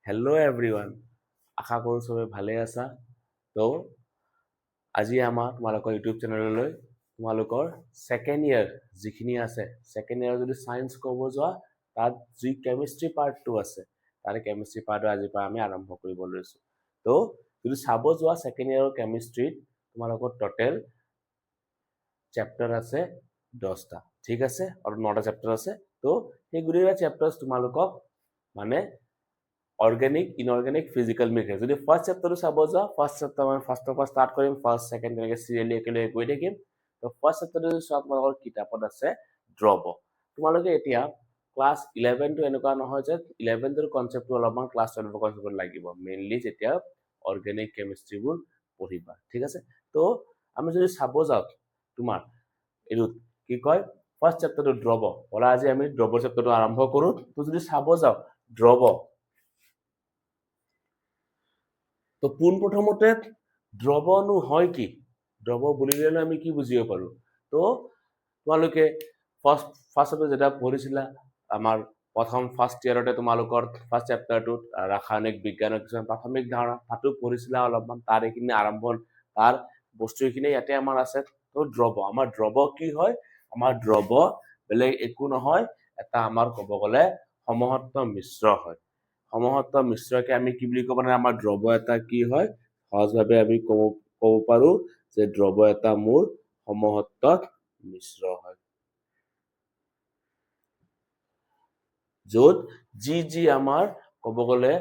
Hello' everyone, আশা কৰোঁ চবে ভালে আছা। তো আজি তোমালোকৰ ইউটিউব চেনেললৈ তোমালোকৰ ছেকেণ্ড ইয়েৰ যিখিনি আছে, ছেকেণ্ড ইয়েৰ যদি ছায়েন্স ক'ব যোৱা, তাত যি কেমিষ্ট্ৰি পাৰ্টটো আছে, তাৰে কেমিষ্ট্ৰি পাৰ্টটো আজিৰ পৰা আমি আৰম্ভ কৰিব লৈছোঁ। তো যদি চাব যোৱা ছেকেণ্ড ইয়েৰৰ কেমিষ্ট্ৰিত তোমালোকৰ টোটেল চেপ্টাৰ আছে 10টা, ঠিক আছে, আৰু 9টা চেপ্টাৰ আছে। তো সেই গোটেইকেইটা চেপ্টাৰ তোমালোকক মানে অৰ্গেনিক, ইনঅৰ্গেনিক, ফিজিকেল মেথড। যদি ফাৰ্ষ্ট চেপ্টাৰটো চাব যোৱা, ফাৰ্ষ্ট চেপ্টাৰ মানে ফাৰ্ষ্টৰ পৰা ষ্টাৰ্ট কৰিম, ফাৰ্ষ্ট ছেকেণ্ড তেনেকৈ চিৰিয়েলি একেলগে গৈ থাকিম। তো ফাৰ্ষ্ট চেপ্টাৰটো যদি চোৱা, তোমালোকৰ কিতাপত আছে দ্ৰৱ। তোমালোকে এতিয়া ক্লাছ 11টো এনেকুৱা নহয় যে 11টোৰ কনচেপ্টটো অলপমান ক্লাছ 12ৰ কনচেপ্টত লাগিব, মেইনলি যেতিয়া অৰ্গেনিক কেমিষ্ট্ৰিবোৰ পঢ়িবা, ঠিক আছে। তো আমি যদি চাব যাওঁ তোমাৰ এইটো কি কয়, ফাৰ্ষ্ট চেপ্টাৰটো দ্ৰৱ বলা, আজি আমি দ্ৰৱ চেপ্টাৰটো আৰম্ভ কৰোঁ। তো যদি চাব যাওঁ দ্ৰৱ, তো পোনপ্ৰথমতে দ্ৰৱনো হয় কি? দ্ৰৱ বুলিলে আমি কি বুজিব পাৰো? তো তোমালোকে ফাৰ্ষ্ট যেতিয়া পঢ়িছিলা আমাৰ প্ৰথম ফাৰ্ষ্ট ইয়েৰতে তোমালোকৰ ফাৰ্ষ্ট চেপ্টাৰটোত ৰাসায়নিক বিজ্ঞানৰ কিছুমান প্ৰাথমিক ধাৰণা তাতো পঢ়িছিলা অলপমান, তাৰ এইখিনি আৰম্ভ, তাৰ বস্তুখিনি ইয়াতে আমাৰ আছে। তো দ্ৰৱ, আমাৰ দ্ৰৱ কি হয়? আমাৰ দ্ৰৱ বেলেগ একো নহয়, এটা আমাৰ ক'ব গ'লে সমহত্ত মিশ্ৰ হয়। সমহত্ত মিশ্ৰকে আমি কি বুলি ক'ব, মানে আমাৰ দ্ৰৱ এটা কি হয়, সহজভাৱে আমি ক'ব পাৰো যে দ্ৰৱ এটা মোৰ সমহত্ত মিশ্ৰ হয়, য'ত যি আমাৰ ক'ব গ'লে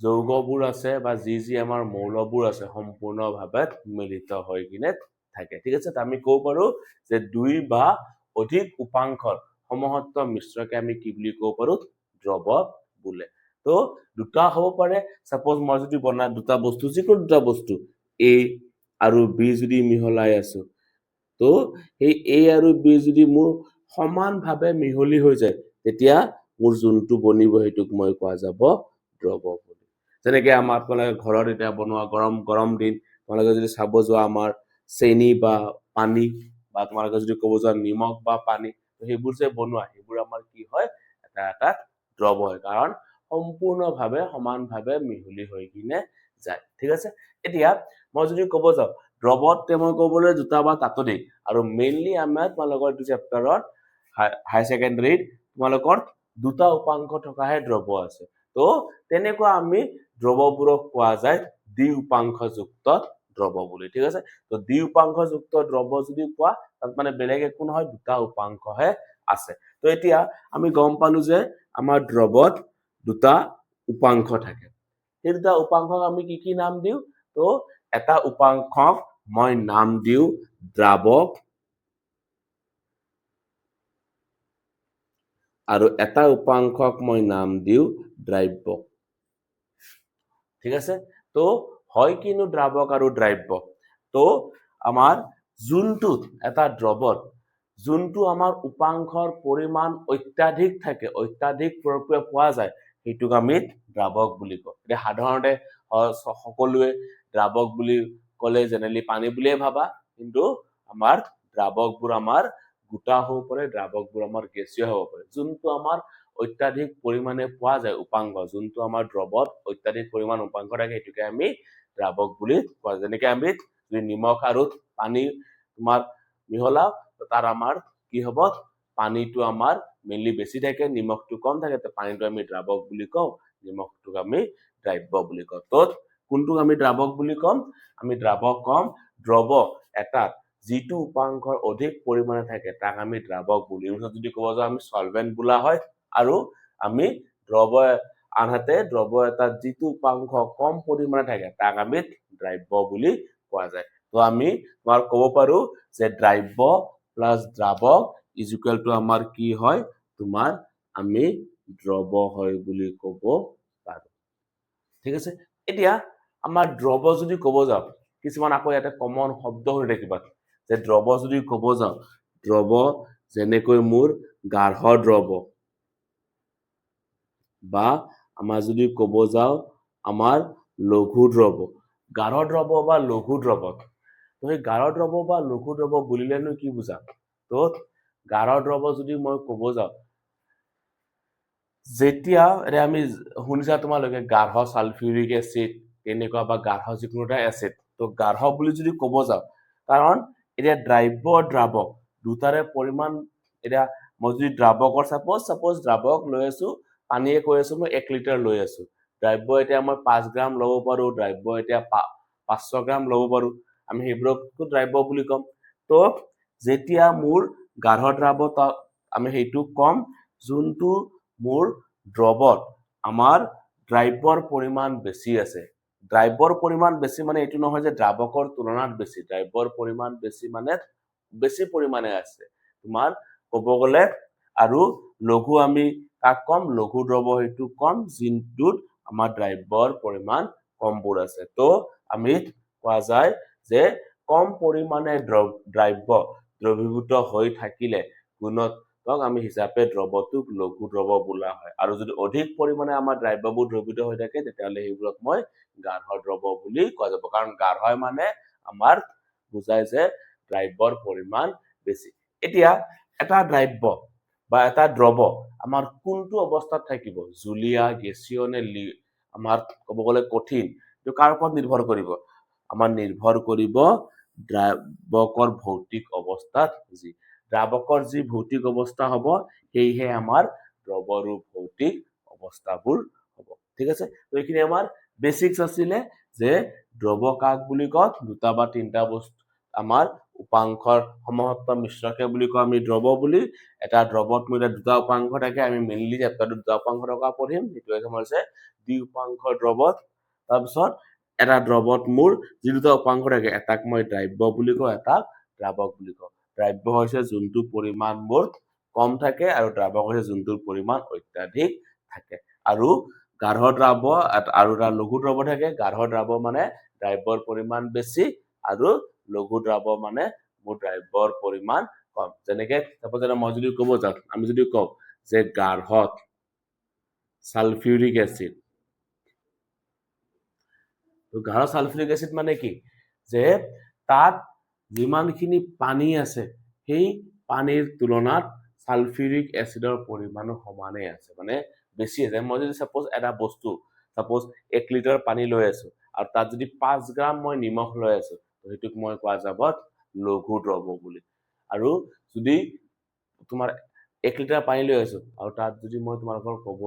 যৌগবোৰ আছে বা যি আমাৰ মৌলবোৰ আছে সম্পূৰ্ণভাৱে মিলিত হৈ কিনে থাকে, ঠিক আছে। আমি ক'ব পাৰো যে 2 বা অধিক উপাংশৰ সমহত্ত মিশ্ৰকে আমি কি বুলি ক'ব পাৰো? দ্ৰৱ বোলে। তো দুটা হ'ব পাৰে, সাপোজ মই যদি বনাই দুটা বস্তু, যিকোনো দুটা বস্তু এ আৰু বি যদি মিহলাই আছো, তো সেই এ আৰু বি যদি মোৰ সমানভাৱে মিহলি হৈ যায়, তেতিয়া মোৰ যোনটো বনিব সেইটোক মই কোৱা যাব দ্ৰৱ বুলি। যেনেকে আমাৰ আপোনালোকে ঘৰত এতিয়া বনোৱা গৰম দিন, তোমালোকে যদি চাব যোৱা আমাৰ চেনি বা পানী, বা তোমালোকে যদি ক'ব যোৱা নিমখ বা পানী, সেইবোৰ যে বনোৱা, সেইবোৰ আমাৰ কি হয়? এটা দ্ৰৱ হয়, কাৰণ সম্পূৰ্ণভাৱে সমানভাৱে মিহলি হৈ কিনে যায়, ঠিক আছে। এতিয়া মই যদি ক'ব যাওঁ দ্ৰৱত, মই ক'বলৈ দুটা বা তাতোধিক, আৰু মেইনলি আমাৰ তোমালোকৰ এইটো চেপ্টাৰত হাই ছেকেণ্ডাৰীত তোমালোকৰ দুটা উপাংশ থকাহে দ্ৰৱ আছে। তো তেনেকুৱা আমি দ্ৰৱবোৰক কোৱা যায় দ্বি উপাংশযুক্ত দ্ৰৱ বুলি, ঠিক আছে। তো দ্বি উপাংশযুক্ত দ্ৰৱ যদি কোৱা, তাত মানে বেলেগ একো নহয়, দুটা উপাংশহে আছে। তো এতিয়া আমি গম পালো যে আমাৰ দ্ৰৱত দুটা উপাংশ থাকে। সেই দুটা উপাংশক আমি কি নাম দিওঁ? তো এটা উপাংশক মই নাম দিওঁ দ্ৰাৱক, আৰু এটা উপাংশক মই নাম দিওঁ দ্ৰাব্য, ঠিক আছে। তো হয় কিনো দ্ৰাৱক আৰু দ্ৰাব্য? তো আমাৰ যোনটো এটা দ্ৰৱত যোনটো আমাৰ উপাংশৰ পৰিমাণ অত্যাধিক থাকে, অত্যাধিক পোৱা যায়, সেইটোক আমি দ্ৰাৱক বুলি কওঁ। এতিয়া সাধাৰণতে সকলোৱে দ্ৰাৱক বুলি ক'লে জেনেৰেলি পানী বুলিয়ে ভাবা, কিন্তু আমাৰ দ্ৰাৱকবোৰ আমাৰ গোটা হ'ব পাৰে, দ্ৰাৱকবোৰ আমাৰ গেছীয় হ'ব পাৰে। যোনটো আমাৰ অত্যাধিক পৰিমাণে পোৱা যায় উপাংশ, যোনটো আমাৰ দ্ৰৱত অত্যাধিক পৰিমাণ উপাংশ থাকে, সেইটোকে আমি দ্ৰাৱক বুলি কোৱা যায়। যেনেকে আমি যদি নিমখ আৰু পানী তোমাৰ মিহলাও, তাৰ আমাৰ কি হ'ব? পানীটো আমাৰ মেইনলি বেছি থাকে, নিমখটো কম থাকে, তো পানীটো আমি দ্ৰাৱক বুলি কওঁ, নিমখটোক আমি দ্ৰাব্য বুলি কওঁ। তো কোনটোক আমি দ্ৰাৱক বুলি ক'ম? আমি দ্ৰাৱক ক'ম দ্ৰৱ এটাত যিটো উপাংশৰ অধিক পৰিমাণে থাকে, তাক আমি দ্ৰাৱক বুলি। যদি ক'ব যাওঁ আমি সলভেন্ট বোলা হয়, আৰু আমি দ্ৰৱ, আনহাতে দ্ৰৱ এটাত যিটো উপাংশ কম পৰিমাণে থাকে, তাক আমি দ্ৰাব্য বুলি কোৱা যায়। তো আমি তোমাৰ ক'ব পাৰো যে দ্ৰাব্য প্লাছ দ্ৰাৱক ইজ ইকুৱেল টু আমাৰ কি হয়? তোমাৰ আমি দ্ৰৱ হয় বুলি ক'ব পাৰো, ঠিক আছে। এতিয়া আমাৰ দ্ৰৱ যদি ক'ব যাওঁ, কিছুমান আকৌ ইয়াতে কমন শব্দ হৈ থাকিবা, যে দ্ৰৱ যদি ক'ব যাওঁ, দ্ৰৱ যেনেকৈ মোৰ গাঢ় দ্ৰৱ, বা আমাৰ যদি ক'ব যাওঁ আমাৰ লঘু দ্ৰৱ, গাঢ় দ্ৰৱ বা লঘু দ্ৰৱ। তো সেই গাঢ় দ্ৰৱ বা লঘু দ্ৰৱ বুলিলেনো কি বুজা? তো গাঢ় দ্ৰৱ যদি মই ক'ব যাওঁ, যেতিয়া এতিয়া আমি শুনিছা তোমালোকে গাঢ় ছালফিউৰিক এচিড তেনেকুৱা বা গাঢ় যিকোনো এটা এচিড, তো গাঢ় বুলি যদি ক'ব যাওঁ, কাৰণ এতিয়া দ্ৰাব্য দ্ৰাৱক দুটাৰে পৰিমাণ, এতিয়া মই যদি দ্ৰাৱকৰ চাপ'জ দ্ৰাৱক লৈ আছো, পানীয়ে কৈ আছো মই 1 লিটাৰ লৈ আছো, দ্ৰাব্য এতিয়া মই 5 গ্ৰাম ল'ব পাৰো, দ্ৰাব্য এতিয়া 500 গ্ৰাম ল'ব পাৰো, আমি সেইবোৰকতো দ্ৰাব্য বুলি ক'ম। তো যেতিয়া মোৰ গাঢ় দ্ৰাৱত আমি সেইটো কম যোনটো মোৰ দ্ৰৱত আমাৰ দ্ৰাব্যৰ পৰিমাণ বেছি আছে। দ্ৰাব্যৰ পৰিমাণ বেছি মানে এইটো নহয় যে দ্ৰাৱকৰ তুলনাত বেছি, দ্ৰাব্যৰ পৰিমাণ বেছি মানে বেছি পৰিমাণে আছে তোমাৰ ক'ব গ'লে। আৰু লঘু আমি কাক কম, লঘু দ্ৰৱ সেইটো কম যোনটোত আমাৰ দ্ৰাব্যৰ পৰিমাণ কমবোৰ আছে। তো আমি কোৱা যায় যে কম পৰিমাণে দ্ৰাব্য দ্ৰৱীভূত হৈ থাকিলে গুণতক আমি হিচাপে দ্ৰৱটোক লঘু দ্ৰৱ বোলা হয়। আৰু যদি অধিক পৰিমাণে আমাৰ দ্ৰাব্যবোৰ দ্ৰৱীভূত হৈ থাকে তেতিয়াহ'লে সেইবোৰক মই গাঢ় দ্ৰৱ বুলি কোৱা যাব, কাৰণ গাঢ় মানে আমাৰ বুজায় যে দ্ৰাব্যৰ পৰিমাণ বেছি। এতিয়া এটা দ্ৰাব্য বা এটা দ্ৰৱ আমাৰ কোনটো অৱস্থাত থাকিব, জুলীয়া, গেছীয় নে আমাৰ ক'ব গ'লে কঠিন, এইটো কাৰ ওপৰত নিৰ্ভৰ কৰিব, আমাৰ নিৰ্ভৰ কৰিব দ্ৰাৱকৰ ভৌতিক অৱস্থাত। দ্ৰাৱকৰ যি ভৌতিক অৱস্থা হ'ব সেয়েহে আমাৰ দ্ৰৱৰো ভৌতিক অৱস্থাবোৰ হ'ব। ঠিক আছে, তো এইখিনি আমাৰ বেচিক্স আছিলে যে দ্ৰৱ কাক বুলি কওঁ, দুটা বা তিনিটা বস্তু আমাৰ উপাংশৰ সমসত্ব মিশ্ৰকে বুলি কওঁ আমি দ্ৰৱ বুলি। এটা দ্ৰৱত মোৰ দুটা উপাংশ থাকে, আমি মেইনলি চেপ্টাৰটোত দুটা উপাংশ থকা পঢ়িম, সেইটো হৈছে দ্বি উপাংশ দ্ৰৱত। তাৰপিছত এটা দ্ৰৱত মোৰ যি দুটা উপাংশ থাকে, এটাক মই দ্ৰাব্য বুলি কওঁ, এটাক দ্ৰাৱক বুলি কওঁ। দ্ৰাব্য হৈছে যোনটো পৰিমাণ মোৰ কম থাকে আৰু দ্ৰাৱক হৈছে যোনটোৰ পৰিমাণ অত্যাধিক থাকে। আৰু গাঢ় দ্ৰাৱ আৰু এটা লঘু দ্ৰৱ থাকে। গাঢ় দ্ৰাৱ মানে দ্ৰাব্যৰ পৰিমাণ বেছি আৰু লঘু দ্ৰাৱ মানে মোৰ দ্ৰাব্যৰ পৰিমাণ কম। যেনেকে মই যদি ক'ব যাওঁ, আমি যদি কওঁ যে গাঢ়ত ছালফিউৰিক এচিড, গাঢ় ছালফিউৰিক এচিড মানে কি, যে তাত যিমানখিনি পানী আছে সেই পানীৰ তুলনাত ছালফিউৰিক এচিডৰ পৰিমাণো সমানেই আছে, মানে বেছি আছে। মই যদি চাপ'জ এটা বস্তু 1 লিটাৰ পানী লৈ আছো আৰু তাত যদি 5 গ্ৰাম মই নিমখ লৈ আছো, সেইটোক মই কোৱা যাব লঘু দ্ৰৱ বুলি। আৰু যদি তোমাৰ 1 লিটাৰ পানী লৈ আছো আৰু তাত যদি মই তোমালোকৰ ক'ব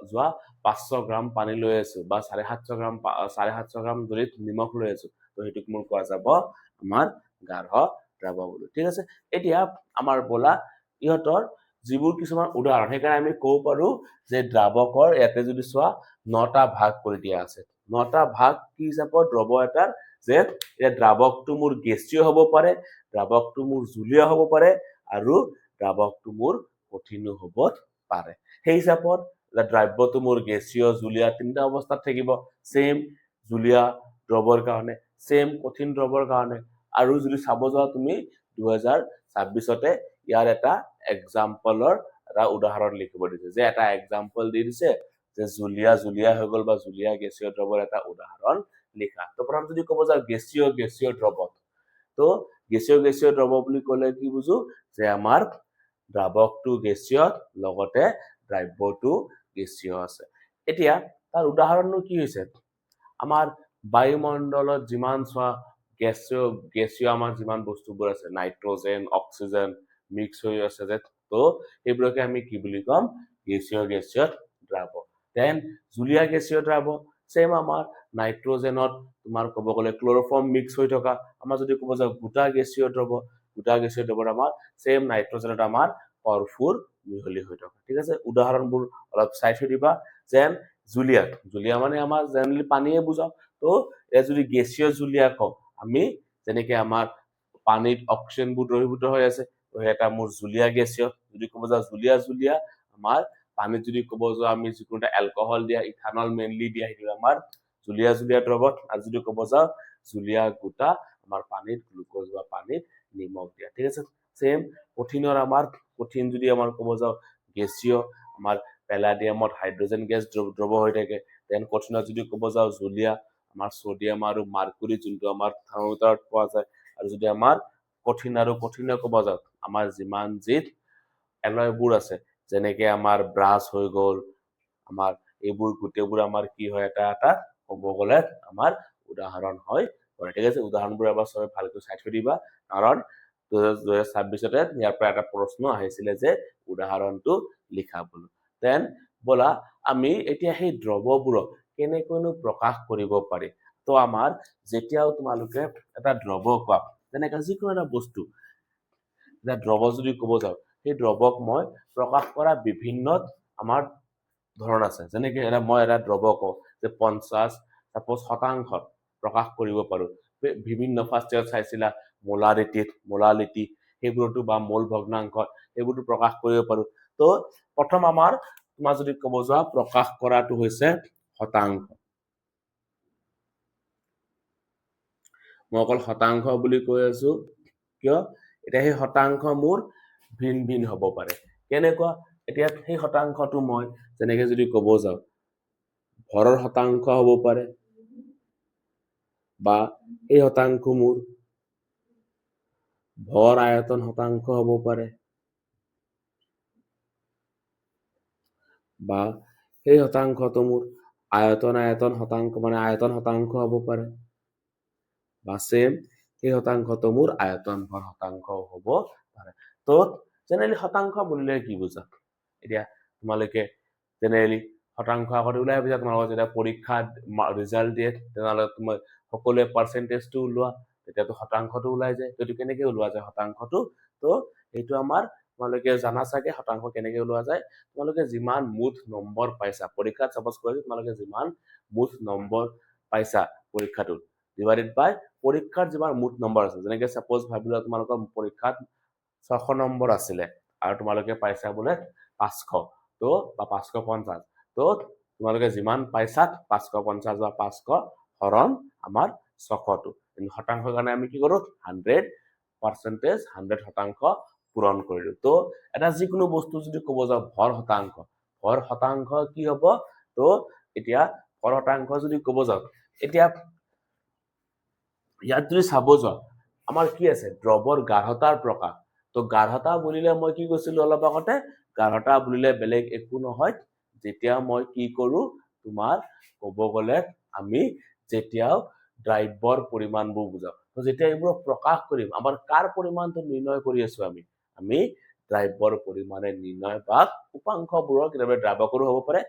যোৱা 500 গ্ৰাম পানী লৈ আছো বা 750 গ্ৰাম যদি নিমখ লৈ আছো, তো সেইটোক মোৰ কোৱা যাব আমাৰ গাঢ় দ্ৰাৱ বুলি। ঠিক আছে, এতিয়া আমাৰ বলা ইহঁতৰ যিবোৰ কিছুমান উদাহৰণ, সেইকাৰণে আমি ক'ব পাৰো যে দ্ৰাৱকৰ ইয়াতে যদি চোৱা 9টা ভাগ কৰি দিয়া আছে। 9টা ভাগ কি হিচাপত দ্ৰৱ এটাৰ, যে এতিয়া দ্ৰাৱকটো মোৰ গেছীয় হ'ব পাৰে, দ্ৰাৱকটো মোৰ জুলীয়া হ'ব পাৰে আৰু দ্ৰাৱকটো মোৰ কঠিনো হ'ব পাৰে। সেই হিচাপত দ্ৰাব্যটো মোৰ গেছীয়, জুলীয়া তিনিটা অৱস্থাত থাকিব, চেম জুলীয়া দ্ৰৱৰ কাৰণে, চেম কঠিন দ্ৰৱৰ কাৰণে। আৰু যদি চাব যোৱা তুমি 2026তে ইয়াৰ এটা এক্সাম্পলৰ এটা উদাহৰণ লিখিব দিছে, যে এটা এক্সাম্পল দি দিছে যে জুলীয়া হৈ গ'ল বা জুলীয়া গেছীয় দ্ৰৱৰ এটা উদাহৰণ লিখা। তো প্ৰথম যদি ক'ব যাওঁ গেছীয় দ্ৰৱ, তো গেছীয় দ্ৰৱ বুলি ক'লে কি বুজো, যে আমাৰ দ্ৰাৱকটো গেছীয় লগতে দ্ৰাব্যটো গেছীয় আছে। এতিয়া তাৰ উদাহৰণটো কি হৈছে, আমাৰ বায়ুমণ্ডলত যিমান চোৱা গেছীয় আমাৰ যিমান বস্তুবোৰ আছে, নাইট্ৰজেন, অক্সিজেন মিক্স হৈ আছে যে, তো সেইবোৰকে আমি কি বুলি ক'ম, গেছীয় দ্ৰাৱ। দেন জুলীয়া গেছীয় দ্ৰাৱ, চেম আমাৰ নাইট্ৰজেনত তোমাৰ ক'ব গ'লে ক্লৰফৰ্ম মিক্স হৈ থকা। আমাৰ যদি ক'ব যাওঁ গোটা গেছীয় দ্ৰৱত আমাৰ চেম নাইট্ৰজেনত আমাৰ কৰ্ফুৰ মিহলি হৈ থকা। ঠিক আছে, উদাহৰণবোৰ অলপ চাই থৈ দিবা। যেন জুলীয়া মানে আমাৰ জেনেৰেলি পানীয়ে বুজাও। তো এতিয়া যদি গেছীয় জুলীয়া কওঁ, আমি যেনেকে আমাৰ পানীত অক্সিজেনবোৰ দ্ৰৱীভূত হৈ আছে, তো এটা মোৰ জুলীয়া গেছীয়। যদি ক'ব যাওঁ জুলীয়া আমাৰ পানীত যদি ক'ব যাওঁ আমি যিকোনো এটা এলকহল দিয়া, ইথানল মেইনলি দিয়া, সেইটো আমাৰ জুলীয়া দ্ৰৱত। আৰু যদি ক'ব যাওঁ জুলীয়া গোটা, আমাৰ পানীত গ্লুক'জ বা পানীত নিমখ দিয়া। ঠিক আছে, চেম কঠিন যদি আমাৰ ক'ব যাওঁ গেছীয়, আমাৰ পেলাডিয়ামত হাইড্ৰজেন গেছ দ্ৰৱ হৈ থাকে। দেন কঠিনত যদি ক'ব যাওঁ জুলীয়া, আমাৰ ছডিয়াম আৰু মাৰ্কুৰী যোনটো আমাৰ থাৰ্মোমিটাৰত পোৱা যায়। আৰু যদি আমাৰ কঠিন ক'ব যাওঁ, আমাৰ যিমান যি এলয়বোৰ আছে, যেনেকে আমাৰ ব্ৰাছ হৈ গ'ল, আমাৰ এইবোৰ গোটেইবোৰ আমাৰ কি হয় এটা এটা ক'ব গ'লে আমাৰ উদাহৰণ হয় পৰে ঠিক আছে উদাহৰণবোৰ এবাৰ সবে ভালকৈ চাই থৈ দিবা কাৰণ 2026তে ইয়াৰ পৰা এটা প্ৰশ্ন আহিছিলে যে উদাহৰণটো লিখা বুলি দেন বলা আমি এতিয়া সেই দ্ৰৱবোৰক কেনেকৈনো প্ৰকাশ কৰিব পাৰি তো আমাৰ যেতিয়াও তোমালোকে এটা দ্ৰৱ কোৱা তেনেকা যিকোনো এটা বস্তু এটা দ্ৰৱ যদি ক'ব যাওঁ সেই দ্ৰৱক মই প্ৰকাশ কৰা বিভিন্ন আমাৰ ধৰণ আছে যেনেকে মই এটা দ্ৰৱ কওঁ যে 50 সাপোজ শতাংশ প্ৰকাশ কৰিব পাৰো বিভিন্ন ফাৰ্ষ্ট ইয়াৰ চাইছিলা মোলালিটি সেইবোৰতো বা মোল ভগ্নাংশ সেইবোৰতো প্ৰকাশ কৰিব পাৰো তো প্ৰথম আমাৰ তোমাৰ যদি ক'ব যোৱা প্ৰকাশ কৰাটো হৈছে শতাংশ মই অকল শতাংশ বুলি কৈ আছো কিয় এটা সেই শতাংশ মোৰ ভিন ভিন হ'ব পাৰে কেনেকুৱা এতিয়া সেই শতাংশটো মই যেনেকে যদি ক'ব যাওঁ ভৰৰ শতাংশ হ'ব পাৰে বা এই শতাংশ মোৰ ভৰ আয়তন শতাংশ হ'ব পাৰে বা সেই শতাংশটো মোৰ আয়তন শতাংশ মানে আয়তন শতাংশ হ'ব পাৰে বা সেম সেই শতাংশটো মোৰ আয়তন ভৰ শতাংশ হ'ব পাৰে তো জেনেৰেলি শতাংশ বুলিলে কি বুজা এতিয়া তোমালোকে জেনেৰেলি শতাংশ আগতে ওলাই বুজা তোমালোকৰ যেতিয়া পৰীক্ষাত ৰিজাল্ট দিয়ে তেনেহ'লে তুমি সকলোৱে পাৰ্চেন্টেজটো ওলোৱা তেতিয়াতো শতাংশটো ওলাই যায় তো কেনেকে ওলোৱা যায় শতাংশটো তো এইটো আমাৰ তোমালোকে জানা চাগে শতাংশ কেনেকে ওলোৱা যায় তোমালোকে যিমান মুঠ নম্বৰ পাইছা পৰীক্ষাত সাপোজ কৰিছো তোমালোকে যিমান মুঠ নম্বৰ পাইছা পৰীক্ষাটোত ডিভাইডেড বাই পৰীক্ষাৰ যিমান মুঠ নম্বৰ আছে যেনেকে সাপোজ ভাবিলা তোমালোকৰ পৰীক্ষাত 600 নম্বৰ আছিলে আৰু তোমালোকে পাইছা বোলে 500 তো বা 550 তো তোমালোকে যিমান পাইছা 550 বা 500 হৰণ আমাৰ 600টো শতাংশৰ কাৰণে আমি কি কৰো 100% 100 শতাংশ পূৰণ কৰিলো তো এটা যিকোনো বস্তু যদি ক'ব যাওঁ ভৰ শতাংশ কি হ'ব তো এতিয়া ভৰ শতাংশ যদি ক'ব যাওঁ এতিয়া ইয়াত যদি চাব যোৱা আমাৰ কি আছে দ্ৰৱৰ গাঢ়তাৰ প্ৰকাশ তো গাঢ়তা বুলিলে মই কি কৈছিলো অলপ আগতে গাঢ়তা বুলিলে বেলেগ একো নহয় যেতিয়া মই কি কৰো তোমাৰ ক'ব গ'লে আমি যেতিয়াও দ্ৰব্যৰ পৰিমাণবোৰ বুজাও তো যেতিয়া এইবোৰ প্ৰকাশ কৰিম আমাৰ কাৰ পৰিমাণটো নিৰ্ণয় কৰি আছো আমি দ্ৰব্যৰ পৰিমাণে নিৰ্ণয় বা উপাংশবোৰৰ কেতিয়াবা দ্ৰাৱকৰো হ'ব পাৰে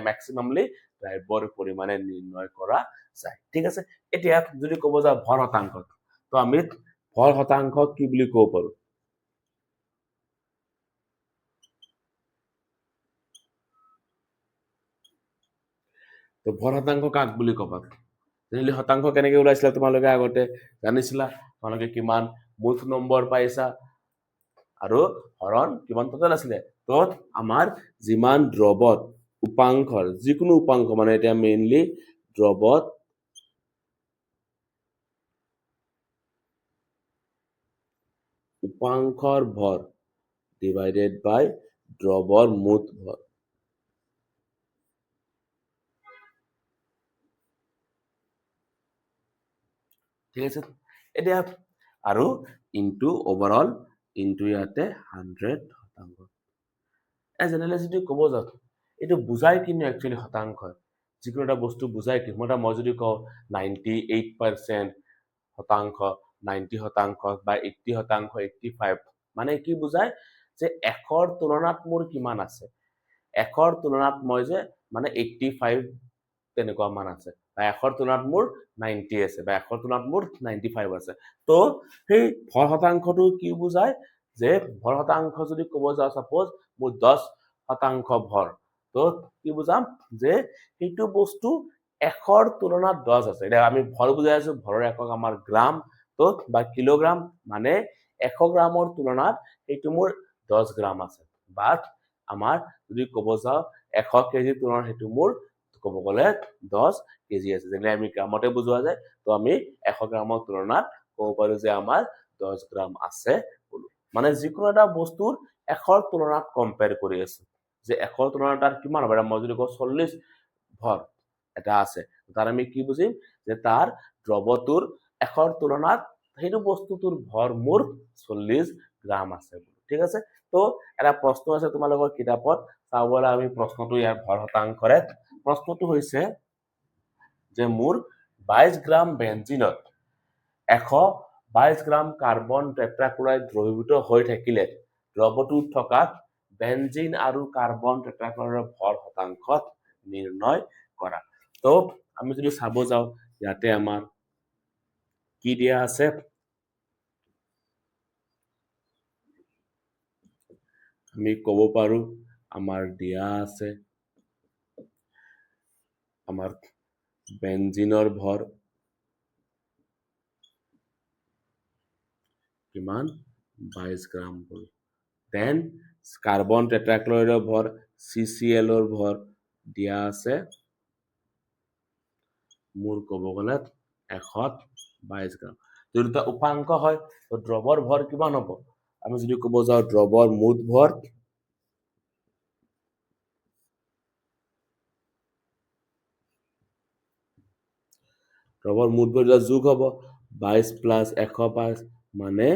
মেক্সিমামলি দ্ৰব্যৰ পৰিমাণে নিৰ্ণয় কৰা যায় ঠিক আছে এতিয়া যদি ক'ব যাওঁ ভৰ শতাংশ তো আমি ভৰ শতাংশ কি বুলি ক'ব পাৰো তো ভৰ শতাংশ কাক বুলি ক'বা জেনেৰেলি শতাংশ কেনেকে ওলাইছিলা তোমালোকে আগতে জানিছিলা তোমালোকে কিমান মুঠ নম্বৰ পাইছা আৰু হৰণ কিমান টোটেল আছিলে তো আমাৰ যিমান দ্ৰৱত উপাংশৰ যিকোনো উপাংশ মানে এতিয়া মেইনলি দ্ৰৱত উপাংশৰ ভৰ ডিভাইডেড বাই দ্ৰৱৰ মুঠ ভৰ ঠিক আছে এতিয়া আৰু ইনটু ওভাৰঅল ইনটু ইয়াতে 100 শতাংশ জেনেৰেলি যদি ক'ব যাওঁ এইটো বুজাই কিন্তু একচুৱেলি শতাংশ যিকোনো এটা বস্তু বুজাই কি মই যদি কওঁ 98% শতাংশ 90 শতাংশ বা 80 শতাংশ 85 মানে কি বুজায় যে 100ৰ তুলনাত মোৰ কিমান আছে 100ৰ তুলনাত মই যে মানে 85 তেনেকুৱা মান আছে বা 100ৰ তুলনাত মোৰ 90 আছে বা 100ৰ তুলনাত মোৰ 95 আছে তো সেই ভৰ শতাংশটো কি বুজায় যে ভৰ শতাংশ যদি ক'ব যাওঁ সাপোজ মোৰ 10 শতাংশ ভৰ তো কি বুজাম যে সেইটো বস্তু 100ৰ তুলনাত 10 আছে এতিয়া আমি ভৰ বুজাই আছো ভৰৰ একক আমাৰ গ্ৰাম তো বা কিলোগ্ৰাম মানে 100 গ্ৰামৰ তুলনাত সেইটো মোৰ 10 গ্ৰাম আছে বা আমাৰ যদি ক'ব যাওঁ 100 কেজিৰ তুলনাত সেইটো মোৰ ক'ব গ'লে 10 কেজি আছে যেনে আমি গ্ৰামতে বুজোৱা যায় তো আমি 100 গ্ৰামৰ তুলনাত ক'ব পাৰো যে আমাৰ 10 গ্ৰাম আছে মানে যিকোনো এটা বস্তুৰ 100ৰ তুলনাত কম্পেয়াৰ কৰি আছে যে 100ৰ তুলনাত তাৰ কিমান হ'ব মই যদি কওঁ 40 ভৰ এটা আছে তাৰ আমি কি বুজিম যে তাৰ দ্ৰৱটোৰ 100ৰ তুলনাত সেইটো বস্তুটোৰ ভৰ মোৰ 40 গ্ৰাম আছে ঠিক আছে তো এটা প্ৰশ্ন আছে তোমালোকৰ কিতাপত চাবলৈ আমি প্ৰশ্নটো ইয়াৰ ভৰ শতাংশৰে প্ৰশ্নটো হৈছে যে মোৰ 22 গ্ৰাম বেঞ্জিনত 122 গ্ৰাম কাৰ্বন টেট্ৰাক্লৰাইড দ্ৰৱীভূত হৈ থাকিলে দ্ৰৱটোত থকা বেঞ্জিন আৰু কাৰ্বন টেট্ৰাক্লৰাইডৰ ভৰ শতাংশ নিৰ্ণয় কৰা তো আমি যদি চাব যাওঁ ইয়াতে আমাৰ কি দিয়া আছে আমি ক'ব পাৰো আমাৰ দিয়া আছে আমাৰ বেঞ্জিনৰ ভৰ কিমান 22 গ্ৰাম কৰি দেন কাৰ্বন টেট্ৰাক্লৰাইডৰ ভৰ CCl ৰ ভৰ দিয়া আছে মোৰ ক'ব গ'লে 122 গ্ৰাম যদি দুটা উপাংক হয় তো দ্ৰৱৰ ভৰ কিমান হ'ব আমি যদি ক'ব যাওঁ দ্ৰৱৰ মুঠ ভৰ দ্ৰৱৰ মুঠ ভৰ যোগ হ'ব 22 প্লাস 122 মানে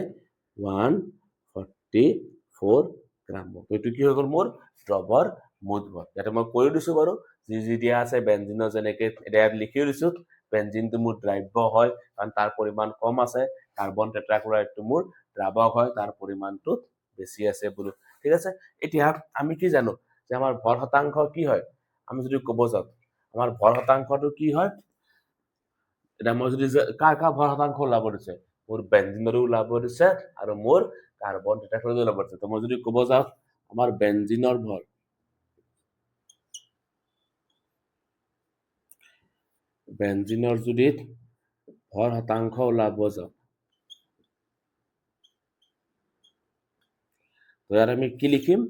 144 গ্ৰাম এইটো কি হৈ গ'ল মোৰ দ্ৰৱৰ মুঠ ভৰ ইয়াতে মই কৈ দিছো বাৰু যি দিয়া আছে বেঞ্জিনৰ যেনেকে ইয়াত লিখি দিছো বেঞ্জিনটো মোৰ দ্ৰব্য হয় কাৰণ তাৰ পৰিমাণ কম আছে কাৰ্বন টেট্ৰাক্লৰাইডটো মোৰ দ্ৰাৱক হয় তাৰ পৰিমাণটো বেছি আছে বুলো ঠিক আছে এতিয়া আমি কি জানো যে আমাৰ ভৰ শতাংশ কি হয় আমি যদি ক'ব যাওঁ আমাৰ ভৰ শতাংশটো কি হয় এটা মই যদি কাৰ ভৰ শতাংশ ওলাব দিছে মোৰ বেঞ্জিনৰো ওলাব দিছে আৰু মোৰ কাৰ্বন টেট্ৰাক্লৰাইডৰো ওলাব দিছে তো মই যদি ক'ব যাওঁ আমাৰ বেঞ্জিনৰ ভৰ বেঞ্জিনৰ যদি ভৰ শতাংশ ওলাব যাওঁ তো ইয়াত আমি কি লিখিম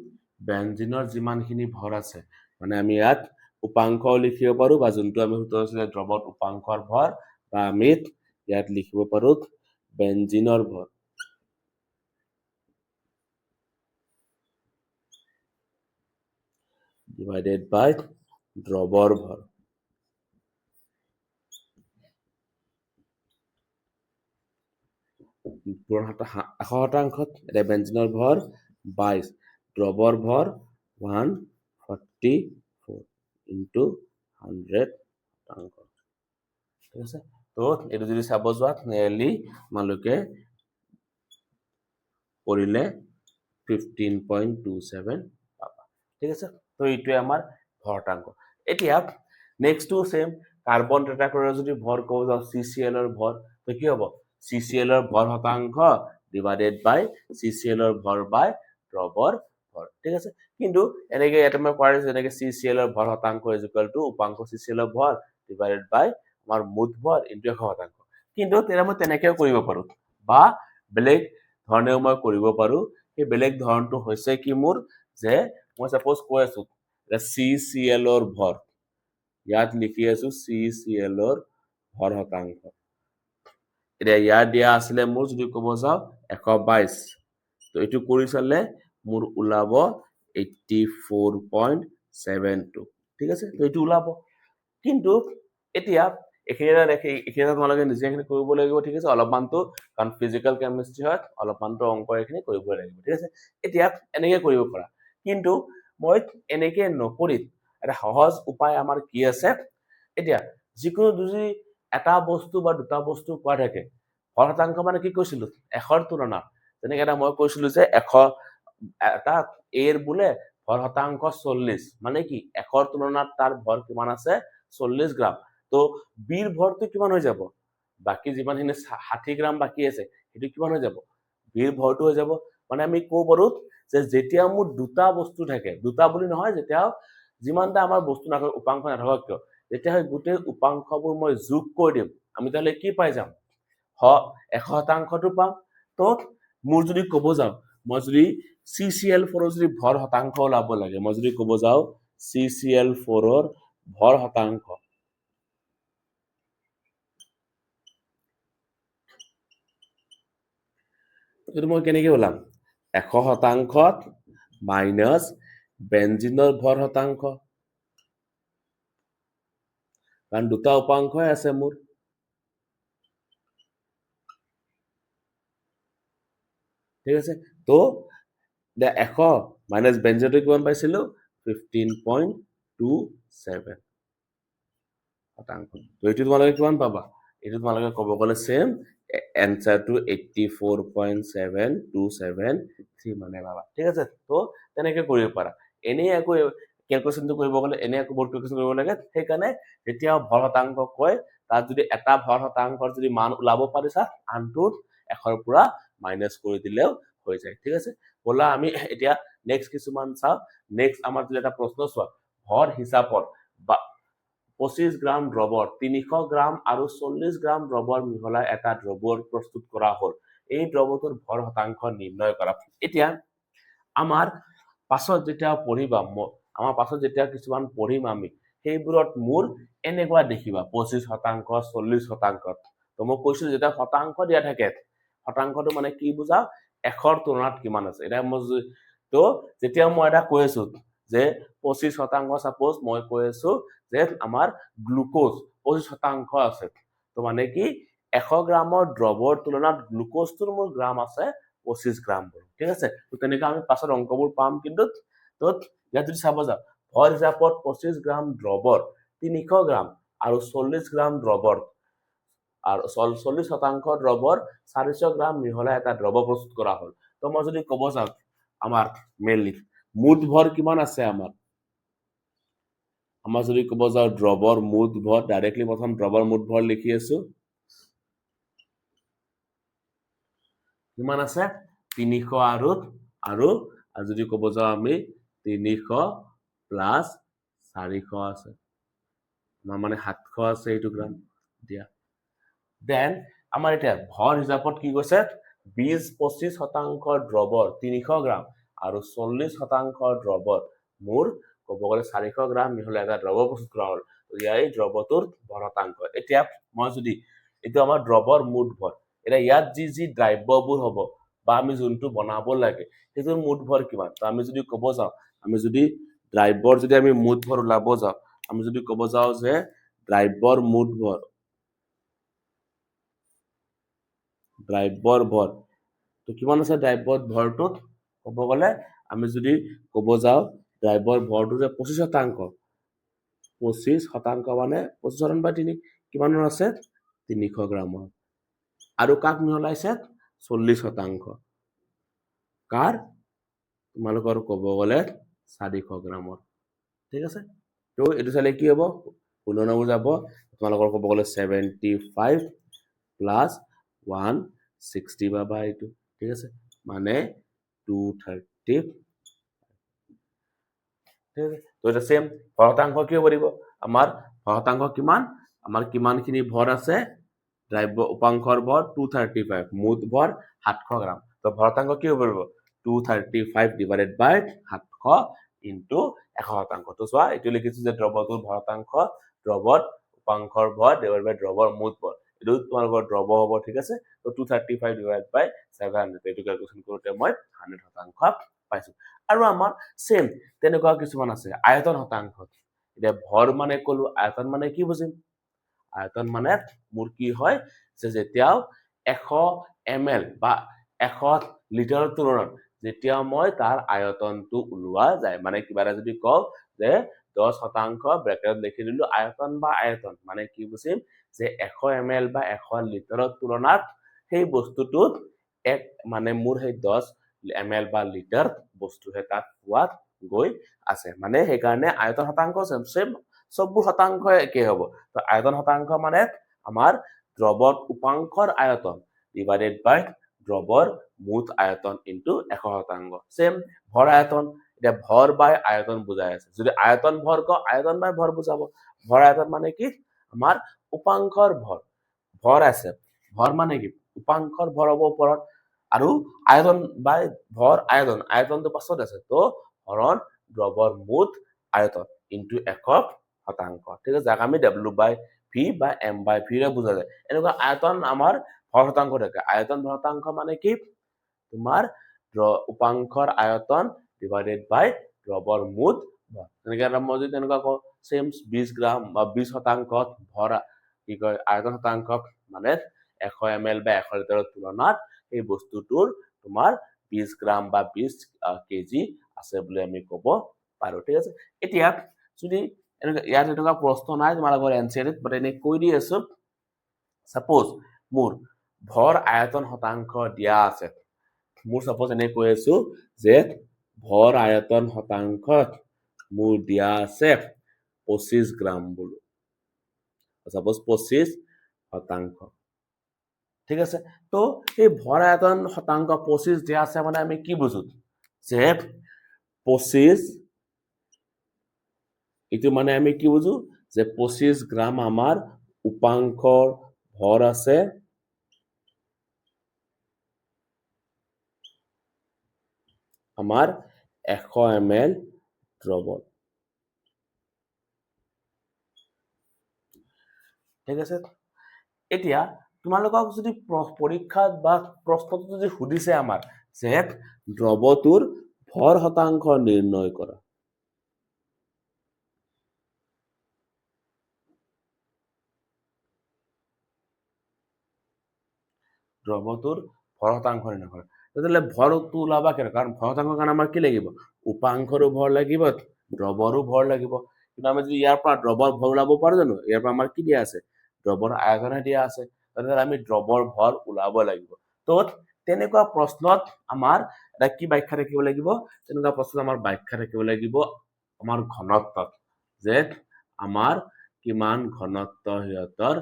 বেঞ্জিনৰ যিমানখিনি ভৰ আছে মানে আমি ইয়াত উপাংশ লিখিব পাৰো বা যোনটো আমি সূত্ৰ আছিলে দ্ৰৱত উপাংশৰ ভৰ বা আমি ইয়াত লিখিব পাৰো বেঞ্জিনৰ ভৰ divided by দ্ৰৱৰ ভৰ শতাংশত এটা বেঞ্জিনৰ ভৰ 22 দ্ৰৱৰ ভৰ 144 into 100 শতাংশ ঠিক আছে তো এইটো যদি চাব যোৱা নিয়াৰলি তোমালোকে কৰিলে 15.27 পাবা ঠিক আছে তো এইটোৱে আমাৰ ভৰ শতাংশ এতিয়া নেক্সটটো সেম কাৰ্বন টেট্ৰাক্লৰাইড যদি ভৰ কও যাও CCl ৰ ভৰ তো কি হ'ব CCl ৰ ভৰ শতাংশ ডিভাইডেড বাই CCl ৰ ভৰ বাই দ্ৰৱৰ ভৰ ঠিক আছে কিন্তু এনেকে এটা মই কোৱা আছে এনেকে CCl ৰ ভৰ শতাংশ ইজ ইকুৱেল টু উপাংশ CCl ৰ ভৰ ডিভাইডেড বাই আমাৰ মুঠ ভৰ ইনটু 100 শতাংশ কিন্তু তেনে মই তেনেকেও কৰিব পাৰো বা বেলেগ ধৰণেও মই কৰিব পাৰো এই বেলেগ ধৰণটো হৈছে কি মোৰ যে মই সাপোজ কৈ আছো CCl ৰ ভৰ ইয়াত লিখি আছো CCl ৰ ভৰ শতাংশ এতিয়া ইয়াত দিয়া আছিলে মোৰ যদি ক'ব যাও 122 তো এটো কৰি চালে মোৰ ওলাব 84.72 ঠিক আছে তো এটো ওলাব কিন্তু এতিয়া এখিনি তোমালোকে নিজে এখিনি কৰিব লাগিব ঠিক আছে অলপমানটো কাৰণ ফিজিক্যাল কেমিষ্ট্ৰি হয় অলপমানটো অংক এখিনি কৰিব লাগিব ঠিক আছে এতিয়া এনেকে কৰিব পাৰা কিন্তু মই এনেকে নকৰি এটা সহজ উপায় আমাৰ কি আছে এতিয়া যিকোনো যদি এটা বস্তু বা দুটা বস্তু কোৱা থাকে ভৰ শতাংশ মানে কি কৈছিলো 100ৰ তুলনাত যেনেকে এটা মই কৈছিলো যে 100 এটা এৰ বোলে ভৰ শতাংশ 40 মানে কি 100ৰ তুলনাত তাৰ ভৰ কিমান আছে 40 গ্ৰাম তো বিৰ ভৰটো কিমান হৈ যাব বাকি যিমানখিনি 60 গ্ৰাম বাকি আছে সেইটো কিমান হৈ যাব বিৰ ভৰটো হৈ যাব মানে আমি কব পাৰো যে যেতিয়া মোৰ দুটা বস্তু থাকে দুটা বুলি নহয় যেতিয়া যিমানটা আমাৰ বস্তু নাথাকক উপাংশ নাথাকক কিয় যেতিয়া গোটেই উপাংশবোৰ মই যোগ কৰি দিম আমি তাহলে কি পাই যাম 100 শতাংশটো পাম তো মোৰ যদি ক'ব যাও মই যদি CCl4 ৰ যদি ভৰ শতাংশ ওলাব লাগে মই যদি ক'ব যাও CCl4 ৰ ভৰ শতাংশ এইটো মই কেনেকৈ ওলাম 100 শতাংশত মাইনাস বেঞ্জিনৰ ভৰ শতাংশ কাৰণ দুটা উপাংশই আছে মোৰ ঠিক আছে তো দে 100 মাইনাছ ব্যঞ্জনটো কিমান পাইছিলো 15.27 শতাংশ তো এইটো তোমালোকে কিমান পাবা এইটো তোমালোকে ক'ব গ'লে সেম এনসাৰটো 84.727 মানে পাবা ঠিক আছে তো তেনেকে কৰিব পাৰা এনেই আকৌ ক্যালকুলেশনটো কৰিব গ'লে এনেই আকৌ বোৰ্ড ক্যালকুলেশন কৰিব লাগে সেইকাৰণে যেতিয়া ভৰ শতাংশ কয় তাত যদি এটা ভৰ শতাংশৰ যদি মান ওলাব পাৰিছা আনটোত 100ৰ পৰা মাইনাস কৰি দিলেও হৈ যায় ঠিক আছে বলা আমি এতিয়া নেক্সট কিছুমান চাও নেক্সট আমাৰ যদি এটা প্ৰশ্ন চোৱা ভৰ হিচাপত বা 25 গ্ৰাম দ্ৰৱৰ 300 গ্ৰাম আৰু 40 গ্ৰাম দ্ৰৱৰ মিহলাই এটা দ্ৰৱৰ প্ৰস্তুত কৰা হ'ল এই দ্ৰৱটোৰ ভৰ শতাংশ নিৰ্ণয় কৰা এতিয়া আমাৰ পাছত যেতিয়া পঢ়িবা আমাৰ পাছত যেতিয়া কিছুমান পঢ়িম আমি সেইবোৰত মোৰ এনেকুৱা দেখিবা 25 শতাংশ 40 শতাংশ তো মই কৈছো যেতিয়া শতাংশ দিয়া থাকে শতাংশটো মানে কি বুজা 100ৰ তুলনাত কিমান আছে এটা মই তো যেতিয়া মই এটা কৈ আছো যে 25 শতাংশ সাপোজ মই কৈ আছো যে আমাৰ গ্লুকোজ 25 শতাংশ আছে তো মানে কি 100 গ্ৰামৰ দ্ৰৱৰ তুলনাত গ্লুকোজটোৰ মোৰ গ্ৰাম আছে 25 গ্ৰাম ঠিক আছে তো তেনেকৈ আমি পাছত অংকবোৰ পাম কিন্তু তো ইয়াত যদি চাব যাওঁ ভৰ হিচাপত 25 গ্ৰাম দ্ৰৱৰ 300 গ্ৰাম আৰু 40 গ্ৰাম দ্ৰৱৰ আর 40 শতাংশ দ্রবর 400 গ্রাম মিহলাই এটা দ্রব প্রস্তুত করা হল তো মই যদি কব যাও আমার মেইনলি মুঠ ভর কিমান আছে আমার যদি কব যাও দ্রবর মুঠ ভর ডাইরেক্টলি প্রথম দ্রবর মুঠ ভর লিখি আছো কিমান আছে 300 আৰু যদি কব যাও আমি 300 প্লাস 400 আছে মানে 700 আছে এইটো গ্রাম দিয়া দেন আমাৰ এটা ভৰ হিচাপত কি কৈছে 20-25 শতাংশ দ্ৰৱৰ 300 গ্ৰাম আৰু 40 শতাংশ দ্ৰৱৰ মোৰ ক'ব গ'লে 400 গ্ৰাম মিহলাই এটা দ্ৰৱ প্ৰস্তুত কৰা হ'ল এই দ্ৰৱটোৰ ভৰ শতাংশ এতিয়া মই যদি এইটো আমাৰ দ্ৰৱৰ মুঠ ভৰ এটা ইয়াত যি দ্ৰব্যবোৰ হ'ব বা আমি যোনটো বনাব লাগে সেইটো মুঠ ভৰ কিমান তো আমি যদি ক'ব যাওঁ আমি যদি দ্ৰব্যৰ যদি আমি মুঠ ভৰ ওলাব যাওঁ আমি যদি ক'ব যাওঁ যে দ্ৰব্যৰ মুঠ ভৰ দ্ৰব্যৰ ভৰ তো কিমান আছে দ্ৰব্যৰ ভৰটোত ক'ব গ'লে আমি যদি ক'ব যাওঁ দ্ৰব্যৰ ভৰটো যে 25 শতাংশ 25 শতাংশ মানে 25 বাই 3 কিমানৰ আছে 300 গ্ৰামৰ আৰু কাক মিহলাইছে 40 শতাংশ কাৰ তোমালোকৰ ক'ব গ'লে 400 গ্ৰামৰ ঠিক আছে তো এইটো চালে কি হ'ব 19 যাব তোমালোকৰ ক'ব গ'লে 75 প্লাস 160 পাবা এইটো ঠিক আছে মানে 230 ঠিক আছে তো এটা সেম ভৰ শতাংশ কি হ'ব দিব আমাৰ ভৰ শতাংশ কিমান আমাৰ কিমানখিনি ভৰ আছে দ্ৰব্য উপাংশৰ ভৰ 235 মুঠ ভৰ 700 গ্ৰাম তো ভৰ শতাংশ কি হ'ব 235 ডিভাইডেড বাই 700 ইনটু 100 শতাংশ তো চোৱা এইটো লিখিছো যে দ্ৰব্যটোৰ ভৰ শতাংশ দ্ৰৱত উপাংশৰ ভৰ ডিভাইডেড বাই দ্ৰৱৰ মুঠ ভৰ এইটো তোমালোকৰ দ্ৰৱ হ'ব ঠিক আছে তো 235 ডিভাইড বাই 700 এইটো ক্যালকুলেশন কৰোতে মই 100 শতাংশ পাইছো আৰু আমাৰ সেম তেনেকুৱা কিছুমান আছে আয়তন শতাংশ এতিয়া ভৰ মানে কলো আয়তন মানে কি বুজিম আয়তন মানে মোৰ কি হয় যে যেতিয়াও 100 ml বা 100 লিটাৰৰ তুলনাত যেতিয়া মই তাৰ আয়তনটো ওলোৱা যায় মানে কিবা এটা যদি কওঁ যে 10 শতাংশ ব্ৰেকেটত লিখি দিলো আয়তন বা আয়তন মানে কি বুজিম যে 100 ml বা 100 লিটাৰৰ তুলনাত সেই বস্তুটোত এক মানে মোৰ সেই 10 ml বা লিটাৰ বস্তুহে তাত পোৱাত গৈ আছে মানে সেইকাৰণে আয়তন শতাংশ সেম সববোৰ শতাংশ একে হ'ব তো আয়তন শতাংশ মানে আমাৰ দ্ৰৱৰ উপাংশৰ আয়তন ডিভাইডেড বাই দ্ৰৱৰ মুঠ আয়তন ইনটু 100 শতাংশ সেম ভৰ আয়তন এটা ভৰ বাই আয়তন বুজাই আছে যদি আয়তন ভৰ ক আয়তন বাই ভৰ বুজাব ভৰ আয়তন মানে কি আমাৰ উপাংশৰ ভৰ ভৰ আছে ভৰ মানে কি উপাংশৰ ভৰ হ'ব ওপৰত আৰু আয়তন বাই ভৰ আয়তন আয়তনটো পাছত আছে তো হৰণ দ্ৰৱৰ মুঠ আয়তন ইনটু 100 শতাংশ ঠিক আছে যাক আমি w বাই ভি বা m বাই ভি ৰে বুজা যায় এনেকুৱা আয়তন আমাৰ ভৰ শতাংশ থাকে আয়তন ভৰ শতাংশ মানে কি তোমাৰ উপাংশৰ আয়তন ডিভাইডেড বাই দ্ৰৱৰ মুঠ ভৰ তেনেকৈ মই যদি তেনেকুৱা কওঁ সেম 20 গ্ৰাম বা 20 শতাংশত ভৰ কি কয় আয়তন শতাংশ মানে 100 ml বা 100 লিটাৰৰ তুলনাত এই বস্তুটোৰ তোমাৰ 20 গ্ৰাম বা 20 কেজি আছে বুলি আমি ক'ব পাৰো ঠিক আছে এতিয়া যদি ইয়াত এনেকুৱা প্ৰশ্ন নাই তোমালোকৰ এনচিআৰটিত বাট এনে কৈ দি আছো সাপোজ মোৰ ভৰ আয়তন শতাংশ দিয়া আছে মোৰ সাপোজ এনে কৈ আছো যে ভৰ আয়তন শতাংশত মোৰ দিয়া আছে 25 গ্ৰাম বলো সাপোজ 25 শতাংশ ঠিক আছে তো এই ভৰ আয়তন শতাংশ 25 দিয়া আছে মানে আমি কি বুঝো যে 25 এটো মানে আমি কি বুঝো যে 25 গ্রাম আমার উপাংশৰ ভৰ আছে আমাৰ 100 ml দ্ৰৱত ঠিক আছে এতিয়া তোমালোকক যদি পৰীক্ষাত বা প্ৰশ্নটো যদি সুধিছে আমাৰ যে দ্ৰৱটোৰ ভৰ শতাংশ নিৰ্ণয় কৰা দ্ৰৱটোৰ ভৰ শতাংশ নিৰ্ণয় কৰা তেতিয়াহ'লে ভৰটো ওলাবা কেনে কাৰণ ভৰ শতাংশৰ কাৰণে আমাৰ কি লাগিব উপাংশৰো ভৰ লাগিব দ্ৰৱৰো ভৰ লাগিব কিন্তু আমি যদি ইয়াৰ পৰা দ্ৰৱৰ ভৰ ওলাব পাৰো জানো ইয়াৰ পৰা আমাৰ কি দিয়া আছে দ্ৰৱৰ আয়তনহে দিয়া আছে তেতিয়াহ'লে আমি দ্ৰৱৰ ভৰ ওলাব লাগিব তো তেনেকুৱা প্ৰশ্নত আমাৰ এটা কি ব্যাখ্যা থাকিব লাগিব তেনেকুৱা প্ৰশ্নত আমাৰ ব্যাখ্যা থাকিব লাগিব আমাৰ ঘনত্বত যে আমাৰ কিমান ঘনত্ব হিয়তৰ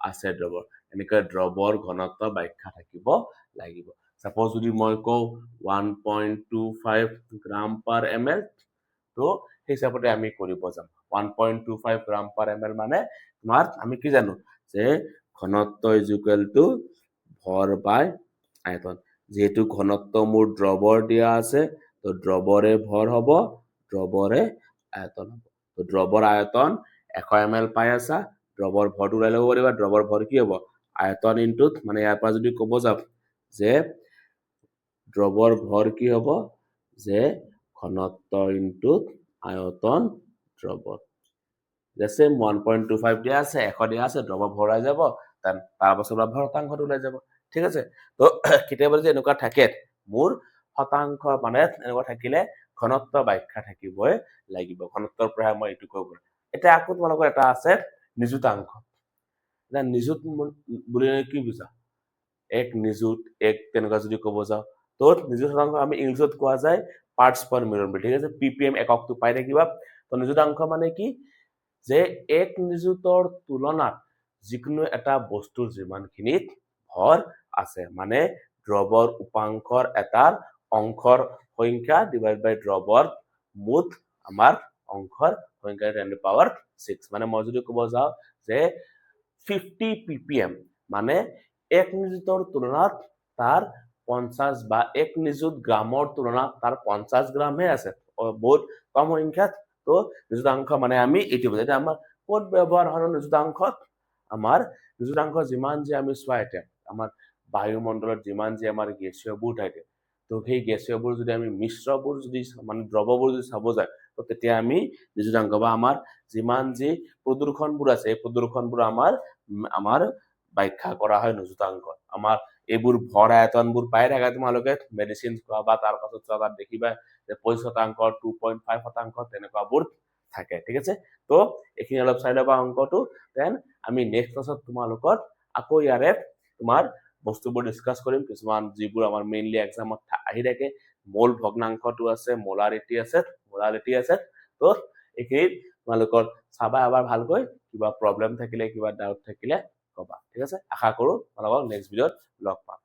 আছে দ্ৰৱৰ এনেকৈ দ্ৰৱৰ ঘনত্ব ব্যাখ্যা থাকিব লাগিব সাপোজ যদি মই কও 1.25 গ্রাম per ml তো হিসাবতে আমি কৰিব যাম 1.25 গ্ৰাম per ml মানে তোমাৰ আমি কি জানো যে ঘনত্ব = ভৰ বাই আয়তন যেহেতু ঘনত্ব মোৰ দ্ৰৱৰ দিয়া আছে তো দ্ৰৱৰে ভৰ হ'ব দ্ৰৱৰে আয়তন হ'ব তো দ্ৰৱৰ আয়তন 100 ml পাই আছা দ্ৰৱৰ ভৰটো ওলাই ল'ব পাৰিবা দ্ৰৱৰ ভৰ কি হ'ব আয়তন ইনটুত মানে ইয়াৰ পৰা যদি ক'ব যাম যে দ্ৰৱৰ ভৰ কি হ'ব যে ঘনত্ব ইনটুত আয়তন দ্ৰৱৰ জেসে 1.25 দিয়া আছে 100 দিয়া আছে দ্ৰৱ ভৰাই যাব তাৰ পাছত ভৰ শতাংশটো ওলাই যাব ঠিক আছে তো কেতিয়াবা যদি এনেকুৱা থাকে মোৰ শতাংশ মানে এনেকুৱা থাকিলে ঘনত্ব ব্যাখ্যা থাকিবই লাগিব ঘনত্বৰ পৰা মই এটো কৰিব এটা আকৌ তোমালোকৰ এটা আছে নিযুতাংশ এটা নিযুত বুলি কি বুজা এক নিযুত এক তেনেকুৱা যদি ক'ব যাও তো নিযুত শতাংশ আমি ইংলিছত কোৱা যায় পাৰ্টস পাৰ মিলিয়ন ঠিক আছে ppm এককটো পাই থাকিবা তো নিযুতাংশ মানে কি যে এক নিযুতৰ তুলনাত যিকোনো এটা বস্তুৰ যিমানখিনিত ভৰ আছে মানে দ্ৰৱৰ উপাংশৰ এটাৰ অংশৰ সংখ্যা ডিভাইড বাই দ্ৰৱৰ মুঠ আমাৰ অংশৰ সংখ্যা 10⁻⁶ মানে মই যদি ক'ব যাও যে 50 ppm মানে এক নিযুতৰ তুলনাত তাৰ 50 বা এক নিযুত গ্ৰামৰ তুলনাত তাৰ 50 গ্ৰামহে আছে বহুত কম সংখ্যাত তো নিযুতাংশ মানে আমি এটো বুজাই আমাৰ কোড ব্যৱহাৰ হয় নিযুতাংশত আমাৰ নিযুতাংশ যিমান যে আমি চোৱাইতে আমাৰ বায়ুমণ্ডলত যিমান যে আমাৰ গেছীয়বোৰ থাকে তো সেই গেছীয়বোৰ যদি আমি মিশ্ৰবোৰ যদি মানে দ্ৰৱবোৰ যদি চাব যায় তো তেতিয়া আমি নিযুতাংশ বা আমাৰ যিমান যে প্ৰদূষণবোৰ আছে এই প্ৰদূষণবোৰ আমাৰ ব্যাখ্যা কৰা হয় নিযুতাংক আমাৰ এইবোৰ ভৰ আয়তনবোৰ পাই থাকা তোমালোকে মেডিসিন খোৱা বা তাৰ পাছত চোৱা দেখিবা যে 25% 2.5 শতাংশ তেনেকুৱাবোৰ থাকে ঠিক আছে তো এখিনি অলপ চাই লবা অংকটো দেন আমি নেক্সট ক্লাছত তোমালোকৰ আকৌ ইয়াৰে তোমাৰ বস্তুবোৰ ডিসকাস কৰিম কিছুমান যিবোৰ আমাৰ মেইনলি এক্সামত আহি থাকে মোল ভগ্নাংশটো আছে মোলাৰিটি আছে তো এখিনি তোমালোকৰ চাবা এবাৰ ভালকৈ কিবা প্ৰবলেম থাকিলে কিবা ডাউট থাকিলে কবা ঠিক আছে আশা কৰো তোমালোকক নেক্সট ভিডিঅত লগ পাম